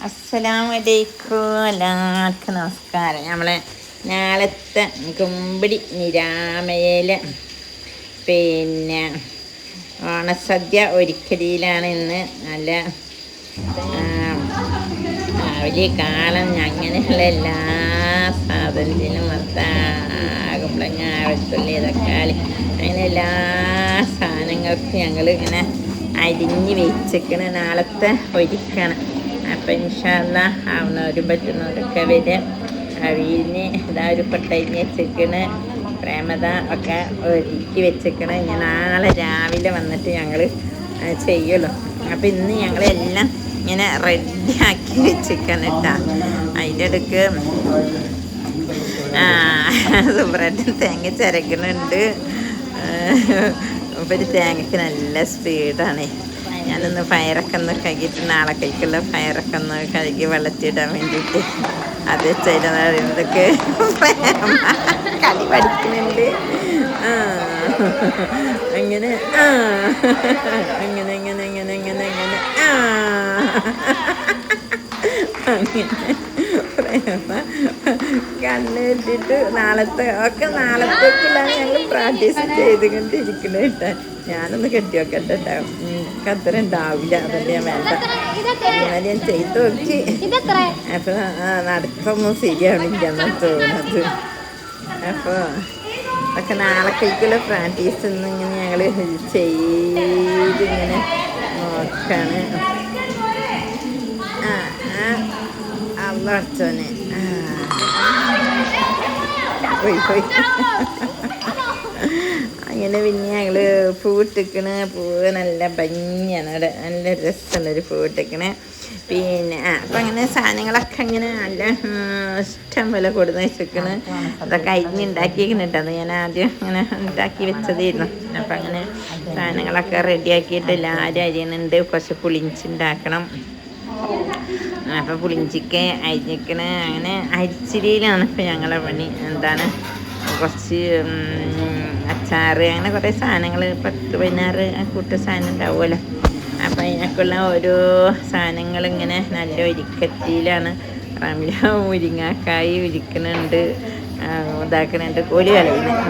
അസ്സലാമലൈക്കും എല്ലാവർക്കും നമസ്കാരം. നമ്മളെ നാളത്തെ കുമ്പിടി നിരാമയില് പിന്നെ ഓണസദ്യ ഒരുക്കലിലാണ് ഇന്ന്. നല്ല രാവിലെ കാലം അങ്ങനെയുള്ള എല്ലാ സാധനത്തിനും കുമ്പളങ്ങ വെളുത്തുള്ളി തക്കാളി അങ്ങനെ എല്ലാ സാധനങ്ങൾക്കും ഞങ്ങൾ ഇങ്ങനെ അരിഞ്ഞ് വെച്ചിക്കണ നാളത്തെ ഒരുക്കണം. അപ്പം ഇൻഷാ അല്ലാഹ് ആവുന്നവരും പറ്റുന്നവരൊക്കെ വരെ അവിയലിന് ഇതാ ഒരു കൊട്ടരിഞ്ഞ് വെച്ചിക്കണ്, പ്രേമത ഒക്കെ ഒരുക്കി വെച്ചിക്കണ്. ഇനി നാളെ രാവിലെ വന്നിട്ട് ഞങ്ങൾ ചെയ്യുള്ളൂ. അപ്പം ഇന്ന് ഞങ്ങളെല്ലാം ഇങ്ങനെ റെഡിയാക്കി വെച്ചിക്കണം കേട്ടോ. അതിൻ്റെ ഇടയ്ക്ക് സുബ്രേട്ടൻ തേങ്ങ ചിരകണുണ്ട്. ഒരു തേങ്ങയ്ക്ക് നല്ല സ്പീഡാണ്. ഞാനൊന്ന് പയറൊക്കെ ഒന്ന് കഴുകിയിട്ട് നാളെ കഴിക്കുള്ള പയറൊക്കെ ഒന്ന് കഴുകി വെള്ളത്തിടാൻ വേണ്ടിയിട്ട് അത് ചെയ്യുന്നതൊക്കെ കളി പഠിക്കുന്നുണ്ട്. അങ്ങനെ അങ്ങനെ അങ്ങനെ അങ്ങനെ അങ്ങനെ അങ്ങനെ അങ്ങനെ പ്രേമ കണ്ണിട്ടിട്ട് നാളത്തേക്കുള്ളതാണ് ഞങ്ങൾ പ്രാക്ടീസ് ചെയ്തുകൊണ്ടിരിക്കുന്നത് കേട്ടോ. ഞാനൊന്ന് കെട്ടി വെക്കട്ടെ കേട്ടോ. അത്ര ഉണ്ടാവില്ല, അതല്ലേ ഞാൻ വേണ്ട. എന്നാൽ ഞാൻ ചെയ്ത് നോക്കി. അപ്പോൾ നടക്കൊന്നും ശരിയാവില്ല എന്നാണ് തോന്നുന്നത്. അപ്പോൾ ഒക്കെ നാളേക്കുള്ള പ്രാക്ടീസ് ഒന്നും ഇങ്ങനെ ഞങ്ങൾ ചെയ്തിങ്ങനെ നോക്കാണ്. അള്ളാച്ചോനെ പോയി അങ്ങനെ പിന്നെ ഞങ്ങൾ പൂവിട്ടിക്കണ്. പൂവ് നല്ല ഭംഗിയാണ്, അവിടെ നല്ല രസമുള്ളൊരു പൂവിട്ടിക്കണേ. പിന്നെ അപ്പം അങ്ങനെ സാധനങ്ങളൊക്കെ ഇങ്ങനെ നല്ല ഇഷ്ടം പോലെ കൊടുന്ന് വെച്ചിരിക്കണ്. അതൊക്കെ അരിഞ്ഞുണ്ടാക്കിയിരിക്കണം കേട്ടോ. അത് ഞാൻ ആദ്യം ഇങ്ങനെ ഉണ്ടാക്കി വെച്ചതായിരുന്നു. അപ്പം അങ്ങനെ സാധനങ്ങളൊക്കെ റെഡിയാക്കിയിട്ട് എല്ലാവരും അരിയുന്നുണ്ട്. കുറച്ച് പുളിഞ്ചുണ്ടാക്കണം. അപ്പോൾ പുളിഞ്ചിക്ക് അരിഞ്ഞിക്കണ്. അങ്ങനെ അരിച്ചിരിയിലാണ് ഇപ്പം ഞങ്ങളെ പണി. എന്താണ് കുറച്ച് അച്ചാറ് അങ്ങനെ കുറേ സാധനങ്ങൾ 10-16 കൂട്ട സാധനം ഉണ്ടാവുമല്ലോ. അപ്പം അതിനൊക്കെയുള്ള ഓരോ സാധനങ്ങൾ ഇങ്ങനെ നല്ല ഒരുക്കത്തിലാണ്. റംല മുരിങ്ങാക്കായി ഉരിക്കണുണ്ട്, ഇതാക്കണുണ്ട്, കോലി കളയുന്നത്.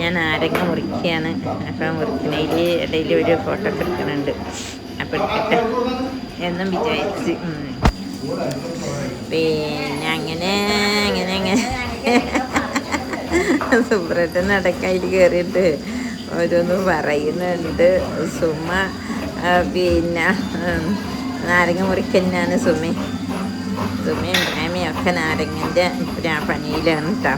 ഞാൻ നാരങ്ങ മുറിക്കുകയാണ്. അപ്പം മുറിക്കുന്നതിൽ ഇടയിൽ ഒരു ഫോട്ടോ ഒക്കെ എടുക്കുന്നുണ്ട്. അപ്പം എടുക്കട്ടെ എന്നും വിചാരിച്ച്. പിന്നെ അങ്ങനെ അങ്ങനെ അങ്ങനെ സുബ്രേട്ടൻ നടക്കായിട്ട് കയറിയിട്ട് ഓരോന്നും പറയുന്നുണ്ട്. സുമ പിന്നെ നാരങ്ങ മുറിക്കന്നാണ് സുമയും പ്രേമയും ഒക്കെ നാരങ്ങൻ്റെ പണിയിലാണ് കേട്ടോ.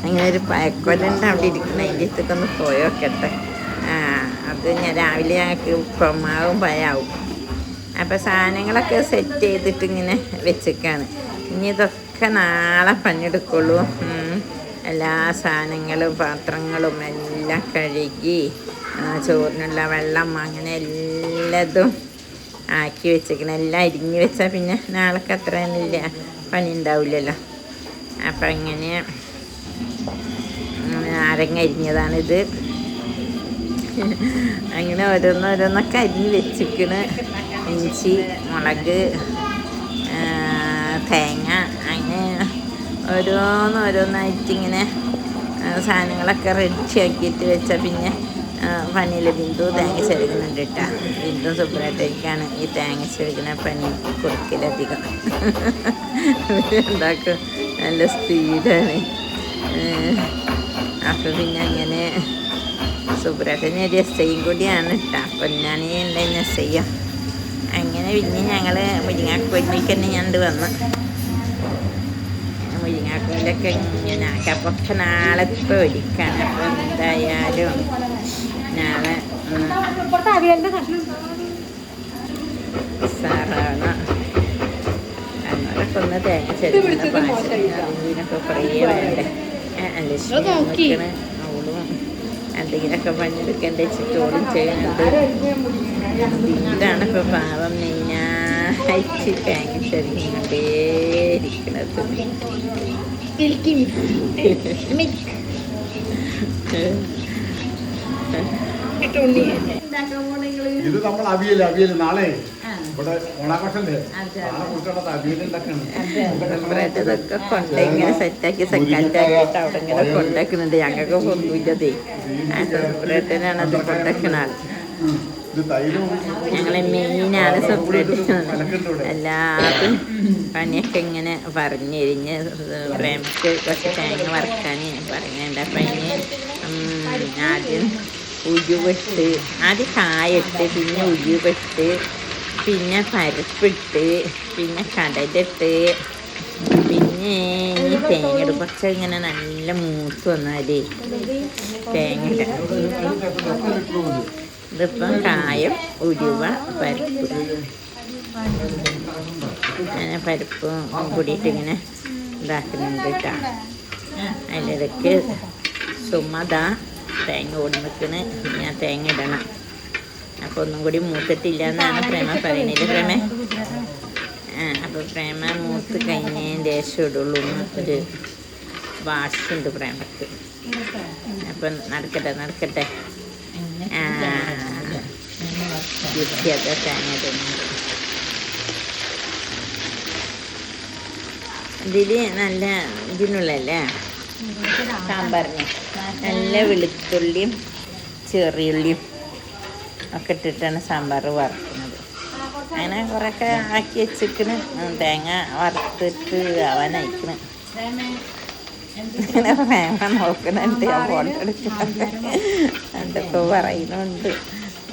അങ്ങനെ ഒരു പയക്കൊലുണ്ട് അവിടെ ഇരിക്കുന്ന. അതിൻ്റെ അടുത്തൊക്കെ ഒന്ന് പോയോക്കട്ടെ. അത് ഞാൻ രാവിലെ ഞങ്ങൾക്ക് ഉപ്പമാവും പയാവും. അപ്പം സാധനങ്ങളൊക്കെ സെറ്റ് ചെയ്തിട്ട് ഇങ്ങനെ വെച്ചേക്കാണ്. ഇനി ഇതൊക്കെ നാളെ പണിയെടുക്കുള്ളൂ. എല്ലാ സാധനങ്ങളും പാത്രങ്ങളും എല്ലാം കഴുകി ചോറിനുള്ള വെള്ളം അങ്ങനെ എല്ലാതും ആക്കി വെച്ചേക്കണം. എല്ലാം അരിഞ്ഞ് വെച്ചാൽ പിന്നെ നാളേക്ക് അത്ര ഇല്ല പണി ഉണ്ടാവില്ലല്ലോ. അപ്പം ഇങ്ങനെ നാരങ്ങ അരിഞ്ഞതാണിത്. അങ്ങനെ ഓരോന്നൊക്കെ അരിഞ്ഞ് വെച്ചിക്കണ്. ഇഞ്ചി, മുളക്, തേങ്ങ അങ്ങനെ ഓരോന്നായിട്ട് ഇങ്ങനെ സാധനങ്ങളൊക്കെ റെഡിയാക്കിയിട്ട് വെച്ചാൽ പിന്നെ പണിയിൽ ബിന്ദു തേങ്ങ ചെരുകുന്നുണ്ട് കേട്ടോ. ബിന്ദു സുബ്രേട്ടയ്ക്കാണ് ഈ തേങ്ങ ചെരുകുന്ന പണി കൊടുക്കലധികം. ഉണ്ടാക്കും നല്ല സ്പീഡാണ്. അപ്പം പിന്നെ അങ്ങനെ സുബ്രേട്ടന് ഒരു എസ്സയും കൂടിയാണ് കേട്ടോ. പൊന്നാണി ഉണ്ടെന്ന് എസ്സയ്യാം. അങ്ങനെ പിന്നെ ഞങ്ങൾ മുരിങ്ങാക്കോലിലേക്ക് തന്നെ ഞാൻ വന്നു. മുരിങ്ങാക്കോലൊക്കെ ഇങ്ങനെ ആക്കാം. അപ്പോൾ ഒക്കെ നാളെ ഇപ്പോൾ ഒരുക്കാണ്. അപ്പോൾ എന്തായാലും നാളെ സാറാണ് അങ്ങനൊക്കെ ഒന്ന് തേങ്ങ ചെറുക്കുന്ന പാചകത്തിനൊക്കെ കുറേ വേണ്ടേ. ലക്ഷ്മി അവളും എന്തെങ്കിലുമൊക്കെ പണിയെടുക്കേണ്ട ചിട്ടോടും ചെയ്യുന്നുണ്ട്. ഇതാണ് ഇപ്പോൾ പാവം നെയ്യായിട്ട് തേങ്ങ ചെറിയുകൊണ്ടേ ഇരിക്കുന്നത്. ഇത് നമ്മൾ അവിയൽ നാളെ ഇതൊക്കെ കൊണ്ടിങ്ങനെ സെറ്റാക്കിയിട്ട് അവിടെ ഇങ്ങനെ കൊണ്ടാക്കുന്നുണ്ട്. ഞങ്ങൾക്ക് ഒന്നുമില്ലതേ. ആ സെപ്പറേറ്റിനാണ് അത് കൊണ്ടാക്കുന്ന ആൾ. ഞങ്ങളെ മെയിനാണ് സെപ്പറേറ്റ്. എല്ലാതും പണിയൊക്കെ ഇങ്ങനെ പറഞ്ഞെരിഞ്ഞ് പ്രേമിച്ച് കുറച്ച് തേങ്ങ വറുക്കാൻ പറയുന്നുണ്ട്. അപ്പം അതിന് ആദ്യം ഉരുവിട്ട്, ആദ്യം കായിട്ട്, പിന്നെ ഉരുവിട്ട്, പിന്നെ പരിപ്പിട്ട്, പിന്നെ കടലിട്ട്, പിന്നെ ഇനി തേങ്ങ ഇടും. കുറച്ച് ഇങ്ങനെ നല്ല മൂത്ത് വന്നാലേ തേങ്ങ ഇതിപ്പം കായം, ഉരുവ, പരിപ്പ്, അങ്ങനെ പരിപ്പും കൂടിയിട്ട് ഇങ്ങനെ ഇതാക്കുന്നുണ്ട് കേട്ടോ. അതിലിടയ്ക്ക് സുമത തേങ്ങ ഓടി നിൽക്കണ്. ഞാൻ തേങ്ങ ഇടണം. അപ്പോൾ ഒന്നും കൂടി മൂത്തിട്ടില്ല എന്നാണ് പ്രേമ പറയുന്നത്. പ്രേമേ അപ്പോൾ പ്രേമ മൂത്ത് കഴിഞ്ഞതിന് ശേഷം ഇടുള്ളൂ ഒരു വാശുണ്ട് പ്രേമക്ക്. അപ്പം നടക്കട്ടെ. അത് തേങ്ങ ഇടുന്നുണ്ട്. ഇതിൽ നല്ല ഇതിനുള്ളല്ലേ സാമ്പാറിന് നല്ല വെളുത്തുള്ളിയും ചെറിയുള്ളിയും ഒക്കെ ഇട്ടിട്ടാണ് സാമ്പാർ വറുക്കുന്നത്. അങ്ങനെ കുറേയൊക്കെ ആക്കി വെച്ചിക്കണ്. തേങ്ങ വറുത്തിട്ട് അവനയക്കണ്. ഇങ്ങനെ പ്രേമ നോക്കുന്നുണ്ട്. ഞാൻ ഫോട്ടോ എടുക്കുന്നുണ്ട്. എന്തൊക്കെ പറയുന്നുണ്ട്.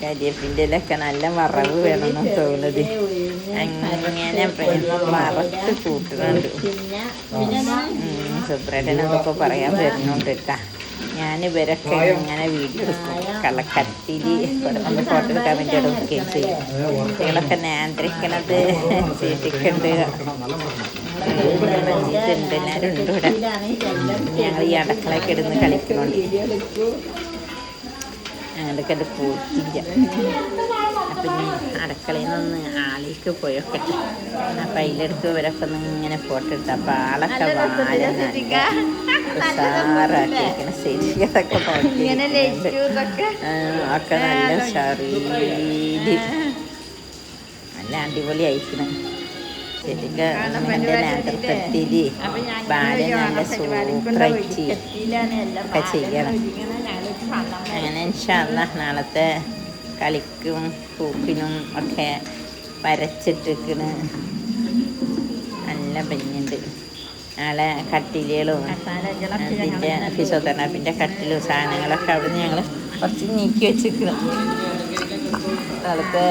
കരിയേപ്പിൻ്റെ ഇലൊക്കെ നല്ല വറവ് വേണമെന്ന് തോന്നുന്നത്. അങ്ങനെ പ്രേമ വറുത്ത് കൂട്ടുന്നുണ്ട്. സുബ്രേട്ടനതൊക്കെ പറയാൻ വരുന്നുണ്ട് കേട്ടാ. ഞാൻ ഇവരൊക്കെ ഇങ്ങനെ വീഡിയോ എടുക്കും. കള്ളക്കട്ടിൽ ഒന്ന് ഫോട്ടോ എടുക്കാൻ വേണ്ടി അവിടെ നിൽക്കുകയും ചെയ്യും. കുട്ടികളൊക്കെ നിയന്ത്രിക്കണത് ചെയ്തിട്ടുണ്ട്. മഞ്ചിട്ടുണ്ട്, എല്ലാവരും ഉണ്ട് ഇവിടെ. ഞങ്ങൾ ഈ അടക്കളയൊക്കെ ഇടുന്ന് കളിക്കുന്നുണ്ട്. ഞങ്ങൾക്ക് അത് പോയിട്ടില്ല. അപ്പം ഇനി അടുക്കളയിൽ നിന്ന് ആളിലേക്ക് പോയൊക്കെ. അപ്പം അതിലെടുത്ത് ഇവരൊക്കെ ഒന്ന് ഇങ്ങനെ ഫോട്ടോ എടുത്ത്. അപ്പം ആളൊക്കെ സാറാക്കിയിരിക്കണ ശരിയൊക്കെ നോക്കി ഒക്കെ നല്ല ഉഷാറീല് നല്ല അടിപൊളി അയക്കണം. ശരിക്കും എൻ്റെ നേതൃത്വത്തിൽ ബാല്യം നല്ല സൂപ്പറായിട്ട് ഒക്കെ ചെയ്യണം. അങ്ങനെ ഇൻഷാ അല്ലാഹ് നാളത്തെ കളിക്കും പൂക്കിനും ഒക്കെ വരച്ചിട്ടിരിക്കണ്. നല്ല ഭംഗിയുണ്ട്. നാളെ കട്ടിലുകളും അതിൻ്റെ ഫിസിയോതെറാപ്പിൻ്റെ കട്ടിലും സാധനങ്ങളൊക്കെ അവിടെ നിന്ന് ഞങ്ങൾ കുറച്ച് നീക്കി വെച്ചിരിക്കണം. നാളത്തെ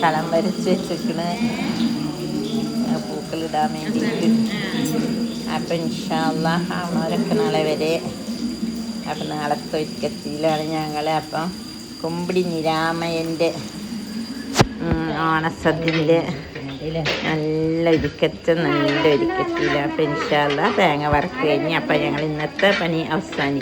കളം വരച്ച് വെച്ചിരിക്കണ് പൂക്കളിടാൻ വേണ്ടിയിട്ട്. അപ്പം ഇൻഷാ അല്ലാഹ് അവരൊക്കെ നാളെ വരെ. അപ്പം നാളത്തെ ഒരുക്കത്തിലാണ് ഞങ്ങൾ. അപ്പം കുമ്പിടി നിരാമയൻ്റെ ഓണസദ്യൻ്റെ നല്ല ഒരുക്കത്തില്ല. അപ്പം ഇൻഷാ അല്ലാഹ് തേങ്ങ വറുത്ത് കഴിഞ്ഞ് അപ്പം ഞങ്ങൾ ഇന്നത്തെ പണി അവസാനിക്കും.